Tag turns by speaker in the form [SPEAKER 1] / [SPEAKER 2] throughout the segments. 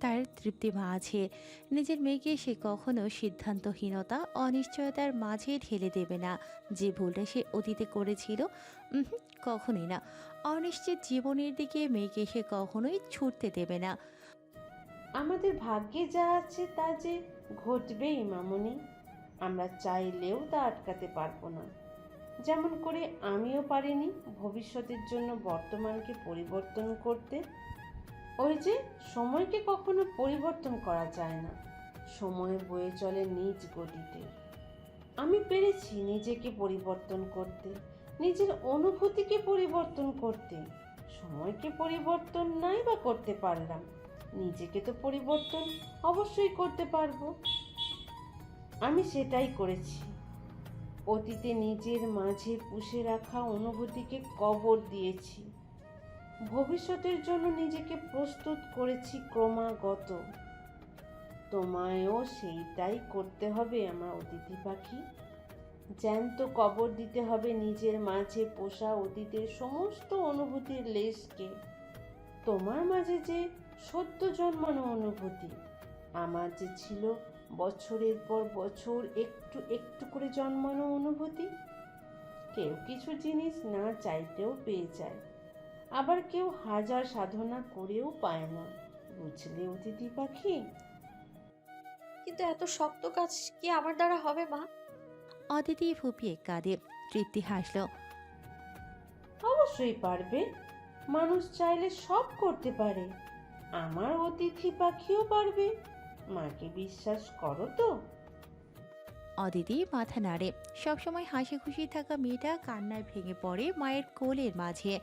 [SPEAKER 1] তার তৃপ্তি মাঝে। নিজের মেয়েকে সে কখনো সিদ্ধান্তহীনতা অনিশ্চয়তার মাঝে ঠেলে দেবে না। যে ভুলটা সে অতীতে করেছিল, কখনোই না। অনিশ্চিত জীবনের দিকে মেয়েকে সে কখনোই ছুটতে দেবে না।
[SPEAKER 2] আমাদের ভাগ্যে যা আছে তা যে ঘটবেই মামুনি, আমরা চাইলেও তা আটকাতে পারবো না। যেমন করে আমিও পারিনি ভবিষ্যতের জন্য বর্তমানকে পরিবর্তন করতে। ওই যে, সময়কে কখনো পরিবর্তন করা যায় না, সময় বয়ে চলে নিজ গতিতে। আমি পেরেছি নিজেকে পরিবর্তন করতে, নিজের অনুভূতিকে পরিবর্তন করতে। সময়কে পরিবর্তন নাই বা করতে পারলাম, নিজেকে তো পরিবর্তন অবশ্যই করতে পারবো। আমি সেটাই করেছি। অতীতে নিজের মাঝে পুষে রাখা অনুভূতিকে কবর দিয়েছি, ভবিষ্যতের জন্য নিজেকে প্রস্তুত করেছি ক্রমাগত। তোমায়ও সেইটাই করতে হবে আমার অতিথি পাখি। জ্যান্ত কবর দিতে হবে নিজের মাঝে পোষা অতীতের সমস্ত অনুভূতির লেশকে। তোমার মাঝে যে সদ্য জন্মানো অনুভূতি, আমার যে ছিল বছরের পর বছর একটু একটু করে জন্মানো অনুভূতি। কেউ কিছু জিনিস না চাইতেও পেয়ে যায়, আবার কেউ হাজার সাধনা করেও পায় না। বুঝলে অতিথি পাখি?
[SPEAKER 3] কিন্তু এত শক্ত কাজ কি আমার দ্বারা হবে মা?
[SPEAKER 1] অদিতি ফুপিয়ে কাঁদে। তৃপ্তি হাসল।
[SPEAKER 2] অবশ্যই পারবে, মানুষ চাইলে সব করতে পারে। আমার অতিথি পাখিও পারবে, মাকে বিশ্বাস করো তো?
[SPEAKER 1] অদিতি মাথা নাড়ে। সবসময় হাসি খুশি থাকা মেয়েটা কান্নায় ভেঙে পড়ে মায়ের কোলের মাঝে,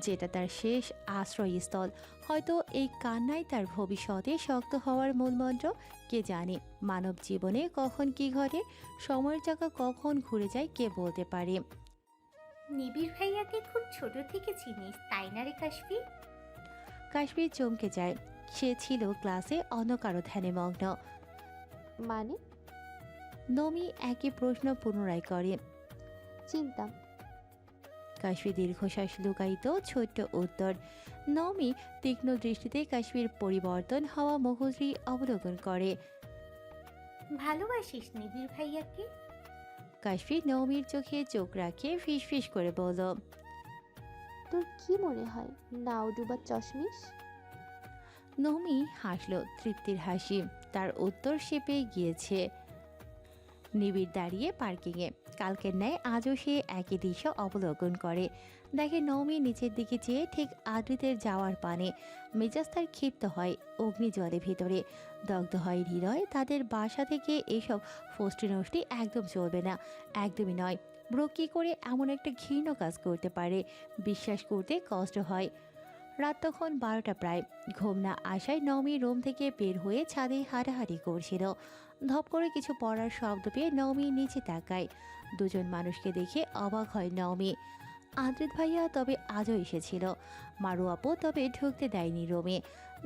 [SPEAKER 1] যেটা তার শেষ আশ্রয়স্থল। হয়তো এই কান্নাই তার ভবিষ্যতে শক্ত হওয়ার মূলমন্ত্র। কে জানে মানব জীবনে কখন কি ঘটে, সময়ের চাকা কখন ঘুরে যায় কে বলতে পারে।
[SPEAKER 4] নিবিড় ভাইয়াকে খুব ছোট থেকে চিনিস, তাই না রে কাশফি?
[SPEAKER 1] কাশ্মীর চমকে যায়। সে ছিল ক্লাসে অন্য কারো ধ্যানে মগ্ন।
[SPEAKER 5] মানে?
[SPEAKER 1] নমি একই প্রশ্ন পুনরায় করে।
[SPEAKER 5] চিনতাম।
[SPEAKER 1] কাশ্মীর দীর্ঘশ্বাস লুকায়িত ছোট্ট উত্তর। নমি তীক্ষ্ণ দৃষ্টিতে কাশ্মীর পরিবর্তন হওয়া মুখশ্রী অবলোকন করে।
[SPEAKER 4] ভালোবাসিস নিবিড় ভাইয়াকে?
[SPEAKER 1] কাশ্মীর নমির চোখে চোখ রাখে ফিসফিস করে বলল।
[SPEAKER 5] তোর কি মনে হয় নাও ডুবার চশমিশ?
[SPEAKER 1] নমি হাসল তৃপ্তির হাসি। তার উত্তর সে পেয়ে গিয়েছে। নিবিড় দাঁড়িয়ে পার্কিংয়ে। কালকের ন্যায় আজও সে একই দৃশ্য অবলোকন করে। দেখে নৌমি নিচের দিকে চেয়ে ঠিক আদ্রিতের যাওয়ার পানে। মেজাজ তার ক্ষিপ্ত হয় অগ্নি জলে ভিতরে। দগ্ধ হয় হৃদয়। তাদের বাসা থেকে এসব ফষ্টি নষ্টি একদম চলবে না, একদমই নয়। ব্রো কী করে এমন একটা ঘৃণ্য কাজ করতে পারে, বিশ্বাস করতে কষ্ট হয়। রাত তখন 12টা প্রায়। ঘুম না আসায় নওমি রুম থেকে বের হয়ে ছাদে হাঁটাহাঁটি করছিল। ধপ করে কিছু পড়ার শব্দ পেয়ে নওমি নিচে তাকায়। দুজন মানুষকে দেখে অবাক হয় নওমি। আদ্রিত ভাইয়া তবে আজও এসেছিল। মারু আপু তবে ঢুকতে দেয়নি রুমে।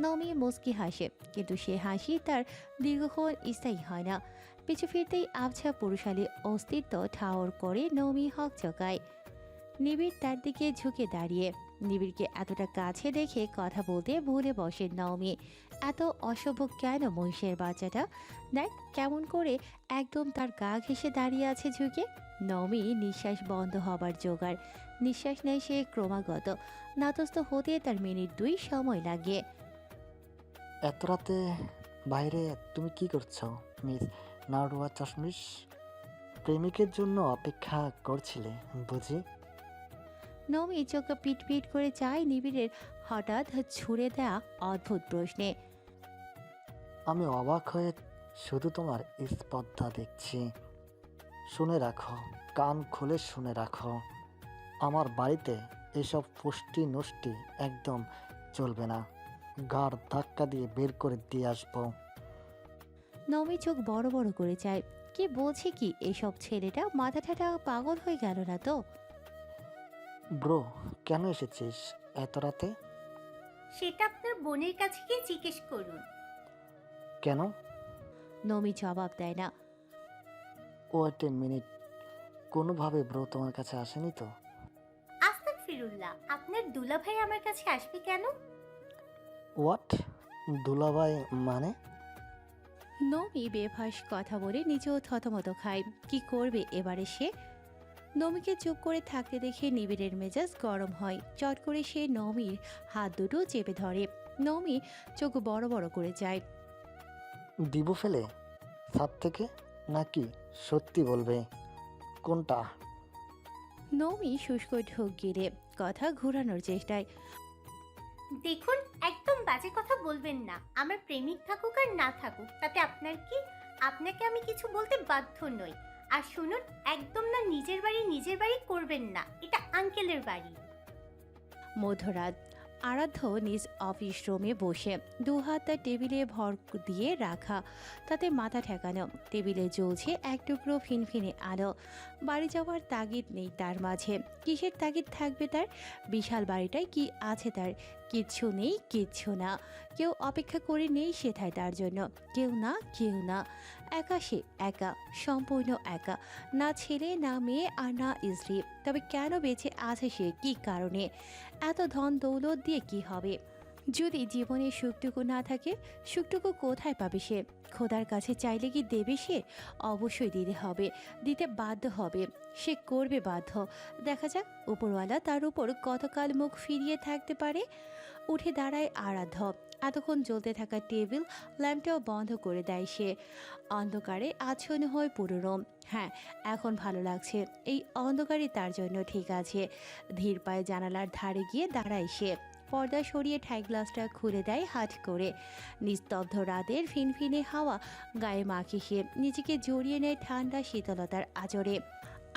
[SPEAKER 1] নওমি মুচকি হাসে, কিন্তু সে হাসি তার দীর্ঘক্ষণ স্থায়ী হয় না। পিছু ফিরতেই আবছা পুরুষালী অস্তিত্ব ঠাওর করে নওমি হকচকায়। নিবিড় তার দিকে ঝুঁকে দাঁড়িয়ে। নিবিড়কে এতটা কাছে দেখে কথা বলতে ভুলে বসে নওমি। এত অসভ্য কেন মহিষের বাচ্চাটা? দেখ কেমন করে একদম তার গা ঘেঁষে দাঁড়িয়ে আছে ঝুঁকে। নওমি নিঃশ্বাস বন্ধ হবার জোগাড়। নিঃশ্বাস নেয় সে ক্রমাগত। নাতস্থ হতে তার মিনিট 2 সময় লাগে।
[SPEAKER 6] এত রাতে বাইরে তুমি কি করছো মিস নারুয়া চশমিশ? প্রেমিকের জন্য অপেক্ষা করছিলে বুঝি?
[SPEAKER 1] নওমি চোখ পিট পিট করে চায় নিবিড়ের হঠাৎ ছুড়ে দেয়া অদ্ভুত প্রশ্নে।
[SPEAKER 6] আমি অবাক হয়ে শুধু তোমার স্পর্ধা দেখছি। শুনে রাখো, কান খুলে শুনে রাখো, আমার বাড়িতে এসব পুষ্টি নষ্টি একদম চলবে না। গাড় ধাক্কা দিয়ে বের করে দিয়ে আসবো।
[SPEAKER 1] নওমি চোখ বড় বড় করে চায়। কি বলছে কি এসব? ছেলেটা মাথা ঠাটা পাগল হয়ে গেল না তো?
[SPEAKER 6] ব্রো, কেন এসেছিস এত রাতে?
[SPEAKER 4] সেটা আপনার বোনের কাছে গিয়ে জিজ্ঞেস করুন।
[SPEAKER 6] কেন?
[SPEAKER 1] নমি জবাব দেয় না।
[SPEAKER 6] ওয়েট এ মিনিট, কোনোভাবে ব্রো তোমার কাছে আসেনি তো?
[SPEAKER 4] আস্তাগফিরুল্লাহ, আপনার দুলাভাই আমার কাছে আসবে কেন?
[SPEAKER 6] হোয়াট? দুলাভাই মানে?
[SPEAKER 1] নমি বেফাঁস কথা বলে নিজেও থতমত খায়। কি করবে এবারে সে? নমিকে চুপ করে থাকতে দেখে নিবিড়ের মেজাজ গরম হয়। চট করে সে নমির হাত দুটো চেপে ধরে। নমি চোখ বড় বড় করে যায়।
[SPEAKER 6] দিব ফেলে ছাদ থেকে, নাকি সত্যি বলবে কোনটা?
[SPEAKER 1] নমি শুষ্ক ঢোক গিলে কথা ঘোরানোর চেষ্টায়।
[SPEAKER 4] দেখুন, একদম বাজে কথা বলবেন না। আমার প্রেমিক থাকুক আর না থাকুক তাতে আপনার কি? আপনাকে আমি কিছু বলতে বাধ্য নই। আর শুনুন, একদম না নিজের বাড়ি করবেন না, এটা আঙ্কেলের বাড়ি।
[SPEAKER 1] মধ্যরাত। আরাধ্য নিজ অফিস রুমে বসে, দুহাত তার টেবিলে ভর দিয়ে রাখা, তাতে মাথা ঠেকানো। টেবিলে জ্বলছে এক টুকরো ফিনফিনে আলো। বাড়ি যাওয়ার তাগিদ নেই তার মাঝে। কিসের তাগিদ থাকবে তার? বিশাল বাড়িটায় কি আছে তার? কিচ্ছু নেই, কিচ্ছু না। কেউ অপেক্ষা করে নেই সেথায় তার জন্য। কেউ না। একা সে, একা, সম্পূর্ণ একা। না ছেলে, না মেয়ে, আর না স্ত্রী। তবে কেন বেঁচে আছে সে? কি কারণে? এত ধন দৌলত দিয়ে কি হবে? যদি জীবনে সুখটুকু না থাকে, সুখটুকু কোথায় পাবে সে? খোদার কাছে চাইলে কি দেবে সে? অবশ্যই দিতে হবে, দিতে বাধ্য হবে। সে করবে বাধ্য। দেখা যাক উপরওয়ালা তার উপর কতকাল মুখ ফিরিয়ে থাকতে পারে। উঠে দাঁড়ায় আরাধ্য। এতক্ষণ জ্বলতে থাকা টেবিল ল্যাম্পটাও বন্ধ করে দেয় সে। অন্ধকারে আচ্ছন্ন হয় পুরো রুম। হ্যাঁ, এখন ভালো লাগছে। এই অন্ধকারই তার জন্য ঠিক আছে। ধীর পায়ে জানালার ধারে গিয়ে দাঁড়ায় সে। পর্দা সরিয়ে ঠাই গ্লাসটা খুলে দেয় হাট করে। নিস্তব্ধ রাতের ফিনফিনে হাওয়া গায়ে মাখে সে। নিজেকে জড়িয়ে নেয় ঠান্ডা শীতলতার আঁচড়ে।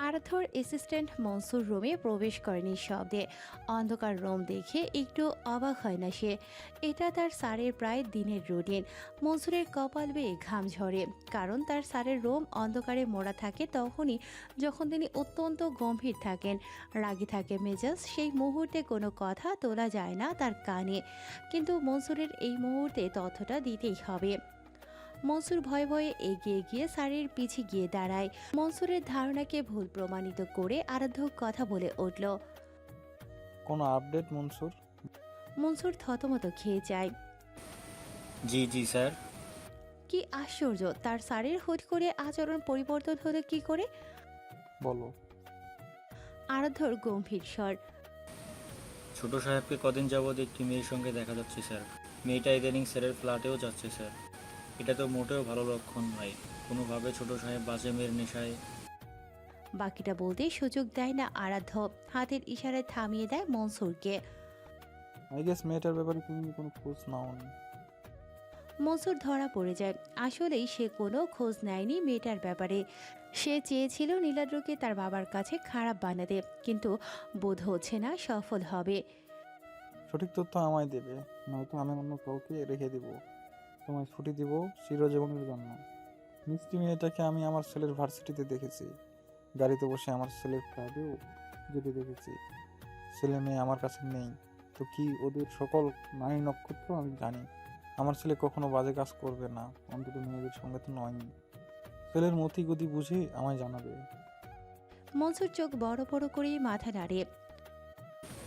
[SPEAKER 1] আরাধ্যর অ্যাসিস্ট্যান্ট মনসুর রুমে প্রবেশ করে নিঃশব্দে। অন্ধকার রুম দেখে একটু অবাক হয় না সে। এটা তার স্যারের প্রায় দিনের রুটিন। মনসুরের কপাল বেয়ে ঘাম ঝরে, কারণ তার স্যারের রুম অন্ধকারে মোড়া থাকে তখনই যখন তিনি অত্যন্ত গম্ভীর থাকেন, রাগী থাকে মেজাজ। সেই মুহূর্তে কোনো কথা তোলা যায় না তার কানে। কিন্তু মনসুরের এই মুহূর্তে তথ্যটা দিতেই হবে। মনসুর ভয়ে ভয়ে এগিয়ে গিয়ে স্যারের পিছে গিয়ে দাঁড়ায়। মনসুরের ধারণাকে ভুল প্রমাণিত করে আরাধ্য কথা বলে উঠল।
[SPEAKER 7] কোনো আপডেট মনসুর?
[SPEAKER 1] মনসুর থতমত খেয়ে যায়।
[SPEAKER 8] জি স্যার।
[SPEAKER 1] কি আশ্চর্য, তার স্যারের হুট করে আচরণ পরিবর্তন হলো কি করে?
[SPEAKER 7] বলো।
[SPEAKER 1] আরাধ্যর গম্ভীর স্বর।
[SPEAKER 8] ছোট সাহেবকে কদিন যাবৎ একটি মেয়ের সঙ্গে দেখা যাচ্ছে স্যার। মেয়েটা ইদানিং স্যারের ফ্ল্যাটেও যাচ্ছে স্যার। এটা তো মোটেও ভালো লক্ষণ নয়। কোনোভাবে ছোট সাহেব বাজে মেয়ের নেশায়।
[SPEAKER 1] বাকিটা বলতে সুযোগ দেয় না আরাধ্য। হাতের ইশারায় থামিয়ে দেয় মনসুরকে।
[SPEAKER 7] আই গেস মেয়েটার ব্যাপারে তুমি কোনো খোঁজ নাওনি।
[SPEAKER 1] মনসুর ধরা পড়ে যায়। আসলেই সে কোনো খোঁজ নেয়নি মেয়েটার ব্যাপারে। সে চেয়েছিল নীলাদ্রকে তার বাবার কাছে খারাপ বানাতে, কিন্তু বোধ হচ্ছে না সফল হবে।
[SPEAKER 7] সঠিক তথ্য আমায় দেবে, নয়তো আমি অন্য কাউকে রেখে দিব। তোমায় ছুটি দিব চিরজীবনের জন্য। মিষ্টি মেয়েটাকে আমি আমার ছেলের ভার্সিটিতে দেখেছি, গাড়িতে বসে আমার ছেলের ক্লাবেও যেতে দেখেছি। ছেলে মেয়ে আমার কাছে নেই তো কি ওদের সকল নারী নক্ষত্র আমি জানি। আমার ছেলে কখনো বাজে কাজ করবে না, অন্তত মেয়েদের সঙ্গে তো নয়নি। ছেলের মতি গতি বুঝে আমায় জানাবে।
[SPEAKER 1] মনসুর চোখ বড় বড় করে মাথা নাড়ে।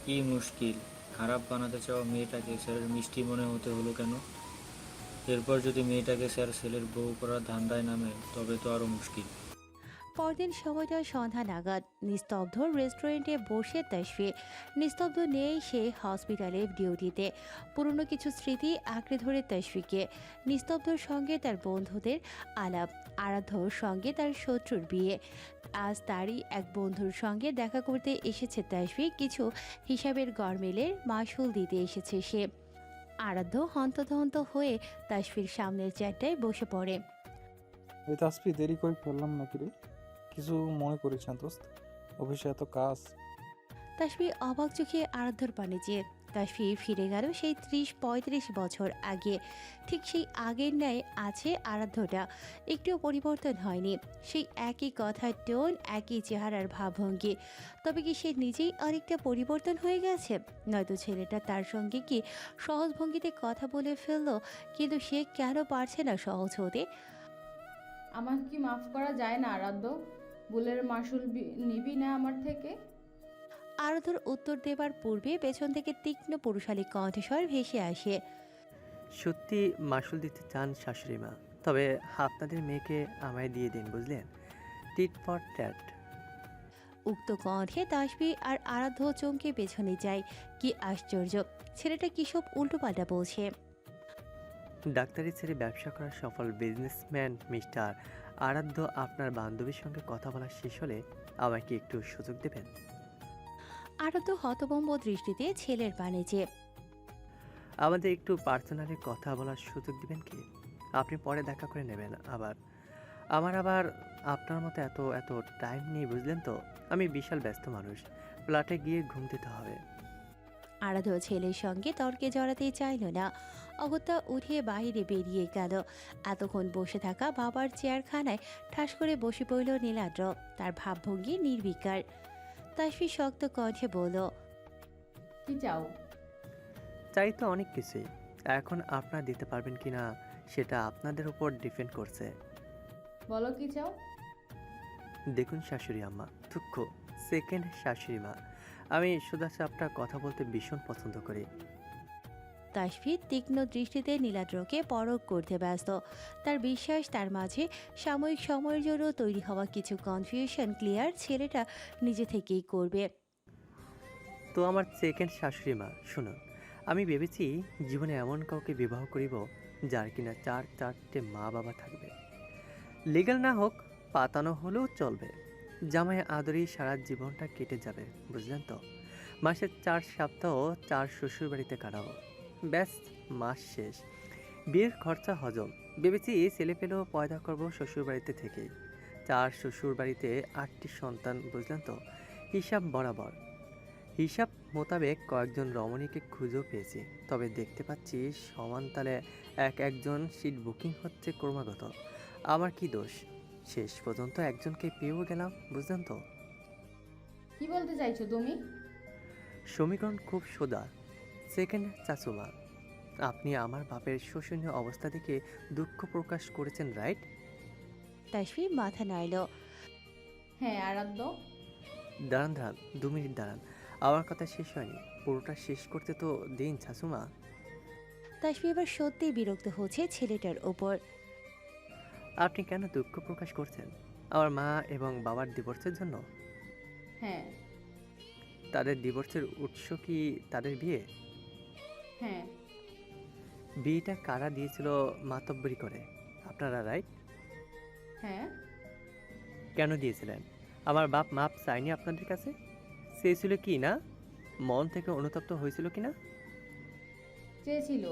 [SPEAKER 8] কি মুশকিল, খারাপ বানাতে চাওয়া মেয়েটাকে স্যারের মিষ্টি মনে হতে হলো কেন? এরপর যদি মেয়েটাকে স্যার ছেলের বউ করার ধান্দায় নামে তবে তো আরও মুশকিল।
[SPEAKER 1] পরদিন সময়টা সন্ধ্যা নাগাদ। নিস্তব্ধ রেস্টুরেন্টে বসে তাসফি। নিস্তব্ধ নেই সে হসপিটালে ডিউটিতে। পুরনো কিছু স্মৃতি আঁকড়ে ধরে তাসফিকে। নিস্তব্ধর সঙ্গে তার বন্ধুদের আলাপ, আরাধ্যর সঙ্গে তার শত্রুর বিয়ে। আজ তারই এক বন্ধুর সঙ্গে দেখা করতে এসেছে তাসফি। কিছু হিসাবের গরমিলের মাসুল দিতে এসেছে সে। আরাধ্য হন্তদন্ত হয়ে তাসফির সামনের চেয়ারটায় বসে পড়ে।
[SPEAKER 7] এই তাসফি, দেরি করে ফেললাম নাকি রে? কিছু মনে করিস না দোস্ত, অফিসে এত কাজ।
[SPEAKER 1] তাসফি অবাক চোখে আরাধ্যর পানে চেয়ে। তাসফি ফিরে গেল সেই 30-35 বছর আগে। ঠিক সেই আগের ন্যায় আছে আরাধ্যটা, একটুও পরিবর্তন হয়নি। সেই একই কথার টোন, একই চেহারার ভাবভঙ্গি। তবে কি সে নিজেই অনেকটা পরিবর্তন হয়ে গেছে? নয়তো ছেলেটা তার সঙ্গে কি সহজ ভঙ্গিতে কথা বলে ফেললো, কিন্তু সে কেন পারছে না সহজ হতে?
[SPEAKER 9] আমাকে কি মাফ করা যায় না আরাধ্য? ভুলের মাসুল নিবি না আমার থেকে?
[SPEAKER 1] আরাধ্যর উত্তর দেবার পূর্বে পেছন থেকে তীক্ষ্ণ পুরুষালী কণ্ঠস্বর ভেসে আসে।
[SPEAKER 10] সত্যি মাসুল দিতে চান শাশুড়ি মা, তবে আপনাদের মেয়েকে আমায় দিয়ে দিন, বুঝলেন? Tit for tat.
[SPEAKER 1] উক্ত কণ্ঠে তাসবি আর আরাধ্য চমকে পেছনে যায়। কি আশ্চর্য, ছেলেটা কিসব উল্টোপাল্টা বলছে।
[SPEAKER 10] ডাক্তারি ছেড়ে ব্যবসা করা সফল বিজনেসম্যান মিস্টার আরাধ্য আপনার বান্ধবীর সঙ্গে কথা বলা শেষ হলে আমায় কি একটু সুযোগ দেবেন?
[SPEAKER 1] আরাধ্য হতভম্ব দৃষ্টিতে ছেলের পানে চেয়ে।
[SPEAKER 10] আমাদের একটু পার্সোনালি কথা বলার সুযোগ দিবেন কি? আপনি পরে দেখা করে নেবেন। আবার আপনার মতো এত এত টাইম নেই, বুঝলেন তো? আমি বিশাল ব্যস্ত মানুষ, ফ্ল্যাটে গিয়ে ঘুম দিতে হবে।
[SPEAKER 1] আরাধ্য ছেলের সঙ্গে তর্কে জড়াতে চাইল না। অগত্যা উঠে বাইরে বেরিয়ে গেল। এতক্ষণ বসে থাকা বাবার চেয়ারখানায় ঠাস করে বসে পড়ল নীলাদ্র। তার ভাবভঙ্গি নির্বিকার। তাসফি শক্ত কণ্ঠে বলল,
[SPEAKER 9] কি চাও?
[SPEAKER 10] চাই তো অনেক কিছুই, এখন আপনারা দিতে পারবেন কি না সেটা আপনাদের উপর ডিপেন্ড করছে।
[SPEAKER 9] বলো কি চাও?
[SPEAKER 10] দেখুন শাশুড়ি আম্মা, দুঃখ সেকেন্ড শাশুড়ি মা, আমি সুধা আপনার কথা বলতে ভীষণ পছন্দ করি।
[SPEAKER 1] তাসফি তীক্ষ্ণ দৃষ্টিতে নীলাদ্রকে পরখ করতে ব্যস্ত। তার বিশ্বাস তার মাঝে সাময়িক সময়ের জন্য তৈরি হওয়া কিছু কনফিউশন ক্লিয়ার ছেলেটা নিজে থেকেই করবে।
[SPEAKER 10] তো আমার সেকেন্ড শাশুড়ি মা, শুনুন, আমি ভেবেছি জীবনে এমন কাউকে বিবাহ করিব যার কিনা চারটে মা বাবা থাকবে। লিগ্যাল না হোক, পাতানো হলেও চলবে। জামাই আদরেই সারা জীবনটা কেটে যাবে, বুঝলেন তো? মাসের 4 সপ্তাহ 4 শ্বশুর বাড়িতে কাটাবো, ব্যাস মাস শেষ, বিয়ের খরচা হজম। ভেবেছি ছেলে পেলেও পয়দা করবো শ্বশুর বাড়িতে থেকেই। 4 শ্বশুর বাড়িতে 8টি সন্তান, বুঝলেন তো? হিসাব বরাবর। হিসাব মোতাবেক কয়েকজন রমণীকে খুঁজেও পেয়েছি, তবে দেখতে পাচ্ছি সমান তালে একজন সিট বুকিং হচ্ছে ক্রমাগত। আমার কি দোষ? শেষ পর্যন্ত একজনকে পেয়েও গেলাম, বুঝলেন তো?
[SPEAKER 9] কি বলতে চাইছো তুমি?
[SPEAKER 10] সমীকরণ খুব সোজা সেকেন্ড চাচুমা। আপনি আমার বাপের শোষণীয় অবস্থা দেখে দুঃখ প্রকাশ করেছেন, রাইট?
[SPEAKER 1] তাসফি মাথা নাড়ল।
[SPEAKER 9] হ্যাঁ আরাধ্য।
[SPEAKER 10] দাঁড়ান 2 মিনিট দাঁড়ান, আমার কথা শেষ হয়নি, পুরোটা শেষ করতে তো দিন শাশুমা।
[SPEAKER 1] তাসফি এবার সত্যিই বিরক্ত হচ্ছে ছেলেটার ওপর।
[SPEAKER 10] আপনি কেন দুঃখ প্রকাশ করছেন? আমার মা এবং বাবার ডিভোর্সের জন্য?
[SPEAKER 9] হ্যাঁ।
[SPEAKER 10] তাদের ডিভোর্সের উৎস কি তাদের বিয়ে?
[SPEAKER 9] হ্যাঁ।
[SPEAKER 10] বিয়েটা কারা দিয়েছিল মাতব্বরি করে? আপনারা, রাইট?
[SPEAKER 9] হ্যাঁ।
[SPEAKER 10] কেন দিয়েছিলেন? আমার বাপ মাপ চায়নি আপনাদের কাছে? চেয়েছিল কি না? মন থেকে অনুতপ্ত হয়েছিল কি না?
[SPEAKER 9] চেয়েছিল।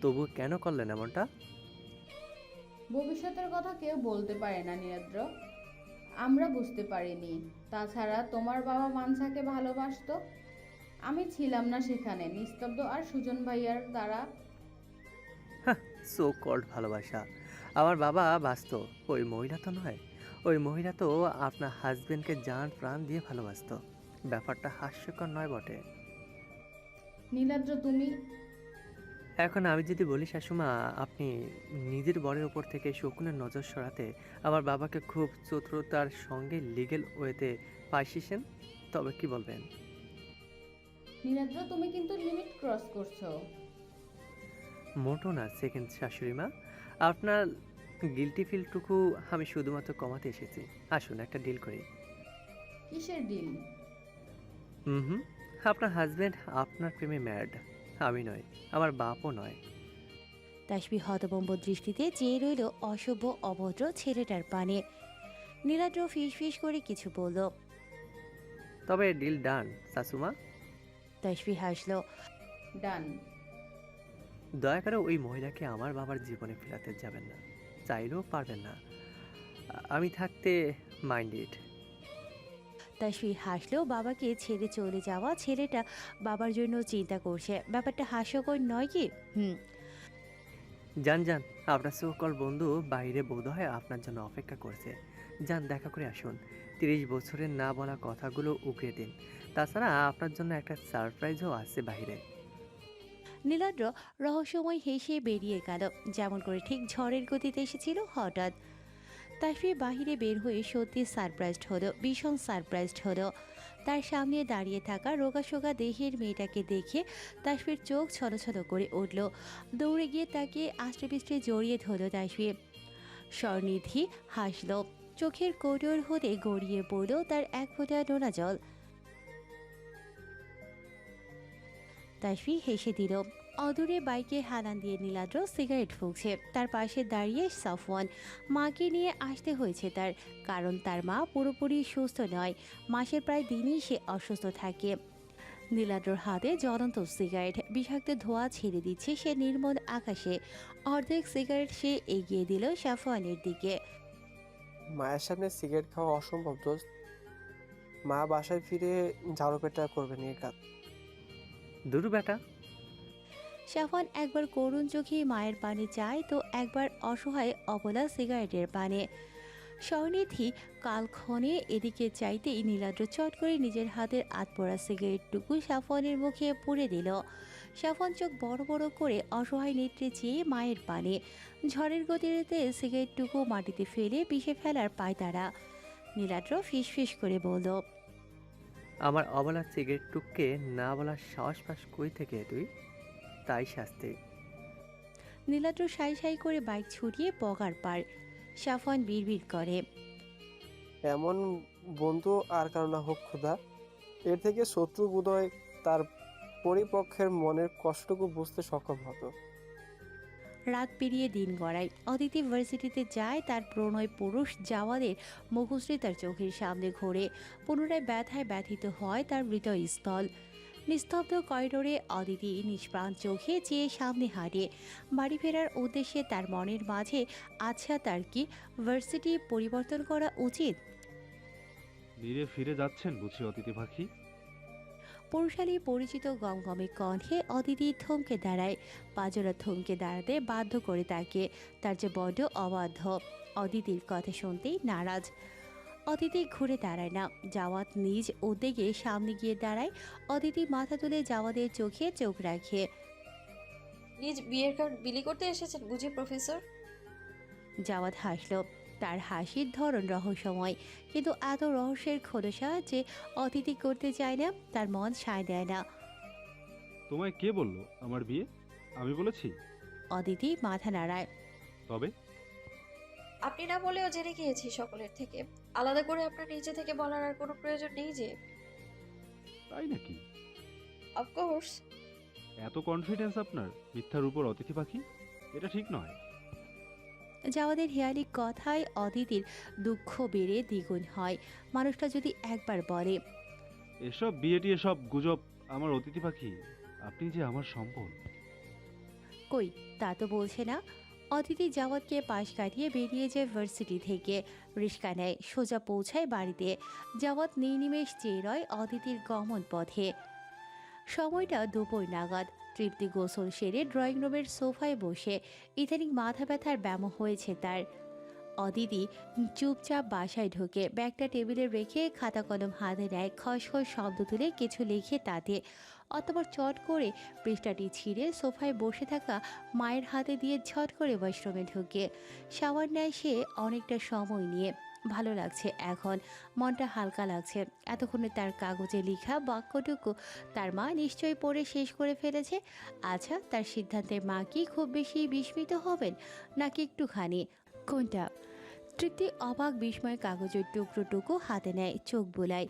[SPEAKER 10] তবু কেন করলেন এমনটা?
[SPEAKER 9] ভবিষ্যতের কথা কেউ বলতে পারে না নীলাদ্র, আমরা বুঝতে পারিনি। তাছাড়া তোমার বাবা মানসাকে ভালোবাসতো, আমি ছিলাম না সেখানে, নিস্তব্ধ আর সুজন ভাইয়ার দ্বারা।
[SPEAKER 10] সো কল্ড ভালোবাসা। আমার বাবা বাসত, ওই মহিলা তো নয়। ওই মহিলা তো আপনার হাজবেন্ডকে জান প্রাণ দিয়ে ভালোবাসত। ব্যাপারটা হাস্যকর নয় বটে?
[SPEAKER 9] নীলাদ্র তুমি।
[SPEAKER 10] এখন আমি যদি বলি শাশুমা, আপনি নিজের বরের ওপর থেকে শকুনের নজর সরাতে আমার বাবাকে খুব চতুরতার সঙ্গে লিগেল ওয়েতে পাইছেন, তবে কি বলবেন?
[SPEAKER 9] নীলাদ্র তুমি কিন্তু লিমিট ক্রস করছো।
[SPEAKER 10] মোটো না সেকেন্ড শাশুড়ি মা, আপনার গিলটি ফিলটুকু আমি শুধুমাত্র কমাতে এসেছি। আসুন একটা ডিল করি।
[SPEAKER 9] কিসের ডিল?
[SPEAKER 10] হুম, আপনার হাজবেন্ড আপনার প্রেমে ম্যাড, আমি নয়, আমার বাপও নয়।
[SPEAKER 1] তাসবি হতভম্ব দৃষ্টিতে চেয়ে রইল অসভ্য অভদ্র ছেলেটার পানে। নীলাদ্র ফিস করে কিছু বলল।
[SPEAKER 10] তবে ডিল ডান শাশুমা।
[SPEAKER 1] তাসবি হাসল।
[SPEAKER 9] ডান।
[SPEAKER 10] দয়া করে ওই মহিলাকে আমার বাবার জীবনে ফেরাতে যাবেন না, চাইলেও পারবেন না। আমি থাকতে মাইন্ডেড।
[SPEAKER 1] তাসফি হাসলেও বাবাকে ছেড়ে চলে যাওয়া ছেলেটা বাবার জন্য চিন্তা করছে। ব্যাপারটা হাস্যকর নয় কি?
[SPEAKER 10] যান আপনার সকল বন্ধু বাইরে বোধহয় আপনার জন্য অপেক্ষা করছে। যান, দেখা করে আসুন। 30 বছরের না বলা কথাগুলো উগড়ে দিন। তাছাড়া আপনার জন্য একটা সারপ্রাইজও আছে বাইরে।
[SPEAKER 1] নীলাদ্র রহস্যময় হেসে বেরিয়ে গেল, যেমন করে ঠিক ঝড়ের গতিতে এসেছিল হঠাৎ। তাসফি বাহিরে বের হয়ে সত্যি সারপ্রাইজড হলো, ভীষণ সারপ্রাইজড হলো। তার সামনে দাঁড়িয়ে থাকা রোগাশোকা দেহের মেয়েটাকে দেখে তাসফির চোখ ছলছল করে উঠল। দৌড়ে গিয়ে তাকে আষ্টে জড়িয়ে ধরল তাসফি। স্বর্ণিধি হাসল, চোখের কোটর হতে গড়িয়ে পড়ল তার এক ফোঁটা নোনা জল। তাসফি হেসে দিল। অদূরে বাইকে হালান দিয়ে নীলাদ্র সিগারেট ফুঁকছে। তার পাশে দাঁড়িয়ে সাফওয়ান। মাকে নিয়ে আসতে হয়েছে তার, কারণ তার মা পুরোপুরি সুস্থ নয়। মাসের প্রায় দিনই সে অসুস্থ থাকে। নীলাদ্রর হাতে জ্বলন্ত সিগারেট, বিষাক্ত ধোঁয়া ছেড়ে দিচ্ছে সে নির্মল আকাশে। অর্ধেক সিগারেট সে এগিয়ে দিল সাফওয়ানের দিকে।
[SPEAKER 11] মায়ের সামনে সিগারেট খাওয়া অসম্ভব দোস্ত। মা বাসায় ফিরে ঝাড়ু পেটা করবে নিয়ে কাজ।
[SPEAKER 10] দুরু বেটা।
[SPEAKER 1] সাফওয়ান একবার করুণ চোখে মায়ের পানে চায় তো একবার অসহায় অবলা সিগারেটের পানে। স্বর্ণিধি কালক্ষণে এদিকে চাইতেই নীলাদ্র চট করে নিজের হাতের আধপোড়া সিগারেটটুকু সাফওয়ানের মুখে পুড়ে দিল। সাফওয়ান চোখ বড় বড় করে অসহায় নেত্রে চেয়ে মায়ের পানে। ঝড়ের গতিতে সিগারেটটুকু মাটিতে ফেলে পিষে ফেলার পায়তারা। নীলাদ্র ফিসফিস করে বলল,
[SPEAKER 10] আমার অবলা সিগারেট টুককে না বলার সাহস পাস কই থেকে তুই? তাই শাস্তি।
[SPEAKER 1] নীলাদ্র সাই সাই করে বাইক ছুটিয়ে পগার পার। সাফওয়ান বিড়বিড় করে,
[SPEAKER 11] এমন বন্ধু আর কারো না হোক খোদা। এর থেকে শত্রু বোধহয় তার পরিপক্ষের মনের কষ্টটুকু বুঝতে সক্ষম হতো।
[SPEAKER 1] রাত পেরিয়ে দিন গড়ায়। অদিতি ভার্সিটিতে যায়। তার প্রণয় পুরুষ জাওয়াদের মুখশ্রী তার চোখের সামনে ঘোরে। পুনরায় ব্যথায় ব্যথিত হয় তার হৃদয়স্থল। নিস্তব্ধ করিডোরে অদিতি নিষ্প্রাণ চোখে চেয়ে সামনে হাঁটে। বাড়ি ফেরার উদ্দেশ্যে তার মনের মাঝে আচ্ছা তার কি ভার্সিটি পরিবর্তন করা উচিত?
[SPEAKER 12] ধীরে ফিরে যাচ্ছেন বুঝি অতিথি পাখি?
[SPEAKER 1] পুরুষালী পরিচিত গমগমে কণ্ঠে অদিতি থমকে দাঁড়ায়। পাজরা থমকে দাঁড়াতে বাধ্য করে তাকে। তার যে বড্ড অবাধ্য। অদিতির কথা শুনতেই নারাজ। অদিতি ঘুরে দাঁড়ায় না। জাওয়াত নিজ উদ্যোগে সামনে গিয়ে দাঁড়ায়। অদিতি মাথা তুলে জাওয়াদের চোখে চোখ রাখে।
[SPEAKER 3] নিজ বিয়ের কার্ড বিলি করতে এসেছেন বুঝি প্রফেসর?
[SPEAKER 1] জাওয়াত হাসল। তার হাসির ধরন রহস্যময়, কিন্তু এত রহস্যের খোলসা যে অতিথি করতে চায় না, তার মন সায় দেয় না।
[SPEAKER 12] তোমায় কে বললো আমার বিয়ে? আমি বলেছি?
[SPEAKER 1] অদিতি মাথা নাড়ায়।
[SPEAKER 12] তবে
[SPEAKER 3] আপনি না বলেও জেনে গিয়েছি সকলের থেকে। আলাদা করে আপনার নিজে থেকে বলার আর কোনো প্রয়োজন নেই যে।
[SPEAKER 12] তাই নাকি?
[SPEAKER 3] অফকোর্স।
[SPEAKER 12] এত কনফিডেন্স আপনার মিথ্যার উপর অতিথি পাখি? এটা ঠিক নয়।
[SPEAKER 1] জাওয়াদের হেয়ালি কথায় অদিতির দুঃখ বেড়ে দ্বিগুণ হয়। মানুষটা যদি একবার বলে,
[SPEAKER 12] এসব বিয়ে টিয়ে সব গুজব আমার অতিথি পাখি, আপনি যে আমার সম্বল।
[SPEAKER 1] কই তা তো বলছে না। অদিতি জাওয়াতকে পাশ কাটিয়ে বেরিয়ে যায় ভার্সিটি থেকে। রিস্কা নেয়, সোজা পৌঁছায় বাড়িতে। জাওয়াত নির্নিমেষ চেয়ে রয় অদিতির গমন পথে। সময়টা দুপুর নাগাদ। তৃপ্তি গোসল সেরে ড্রয়িং রুমের সোফায় বসে। ইদানিং মাথা ব্যথার ব্যামো হয়েছে তার। অদিতি চুপচাপ বাসায় ঢোকে। ব্যাগটা টেবিলে রেখে খাতা কলম হাতে নেয়। খসখস শব্দ তুলে কিছু লিখে তাতে। অতপর চট করে পৃষ্ঠাটি ছিঁড়ে সোফায় বসে থাকা মায়ের হাতে দিয়ে ঝট করে ওয়াশরুমে ঢোকে। শাওয়ার নেয় সে অনেকটা সময় নিয়ে। ভালো লাগছে এখন, মনটা হালকা লাগছে। এতক্ষণে তার কাগজে লেখা বাক্যটুকু তার মা নিশ্চয়ই পড়ে শেষ করে ফেলেছে। আচ্ছা, তার সিদ্ধান্তে মা কি খুব বেশি বিস্মিত হবেন, নাকি একটুখানি? কোনটা? তৃপ্তি অবাক বিস্ময় কাগজের টুকরোটুকু হাতে নেয়, চোখ বোলায়।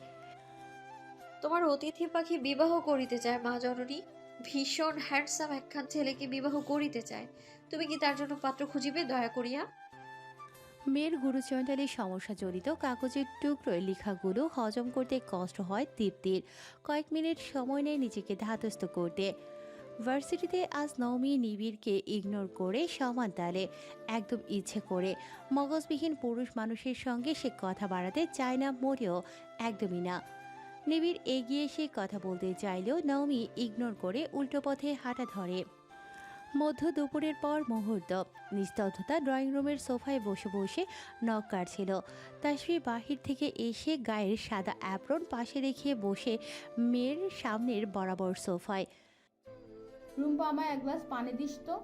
[SPEAKER 3] তোমার অতিথি পাখি বিবাহ করিতে চায় মা জননী। ভীষণ হ্যান্ডসাম একখান ছেলেকে বিবাহ করিতে চায়। তুমি কি তার জন্য পাত্র খুঁজিবে দয়া করিয়া?
[SPEAKER 1] মেয়ের গুরুচণ্ডালীর সমস্যা জড়িত কাগজের টুকরোয় লেখাগুলো হজম করতে কষ্ট হয় তৃপ্তির। কয়েক মিনিট সময় নেয় নিজেকে ধাতস্থ করতে। ভার্সিটিতে আজ নওমি নিবিড়কে ইগনোর করে সমান তালে, একদম ইচ্ছে করে। মগজবিহীন পুরুষ মানুষের সঙ্গে সে কথা বাড়াতে চায় না মোটেও, একদমই না। নিবিড় এগিয়ে এসে কথা বলতে চাইলেও নওমি ইগনোর করে উল্টো পথে হাঁটা ধরে। মধ্য দুপুরের পর মুহূর্ত। নিস্তব্ধতা। ড্রয়িং রুমের সোফায় বসে বসে নখ কাটছিল। তাসফি বাহির থেকে এসে গায়ের সাদা অ্যাপ্রন পাশে রেখে বসে মেয়ের সামনের বরাবর সোফায়।
[SPEAKER 9] রুম্পা, আমায় এক গ্লাস পানি দিস তো।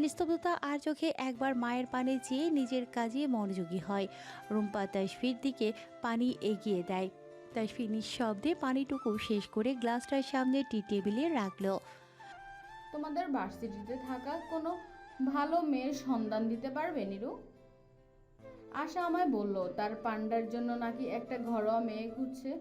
[SPEAKER 1] নিস্তব্ধতা আর চোখে একবার মায়ের পানে চেয়ে নিজের কাজে মনোযোগী হয়। রুম্পা তাসফির দিকে পানি এগিয়ে দেয়। তাসফি নিঃশব্দে পানিটুকু শেষ করে গ্লাসটার সামনে টি টেবিলে রাখলো।
[SPEAKER 9] তোমাদের ভার্সিটিতে থাকা কোনো ভালো মেয়ের সন্ধান দিতে পারবে নিরু? আশা আমায় বলল তার পান্ডার জন্য নাকি একটা ঘরোয়া মেয়ে খুঁজছে।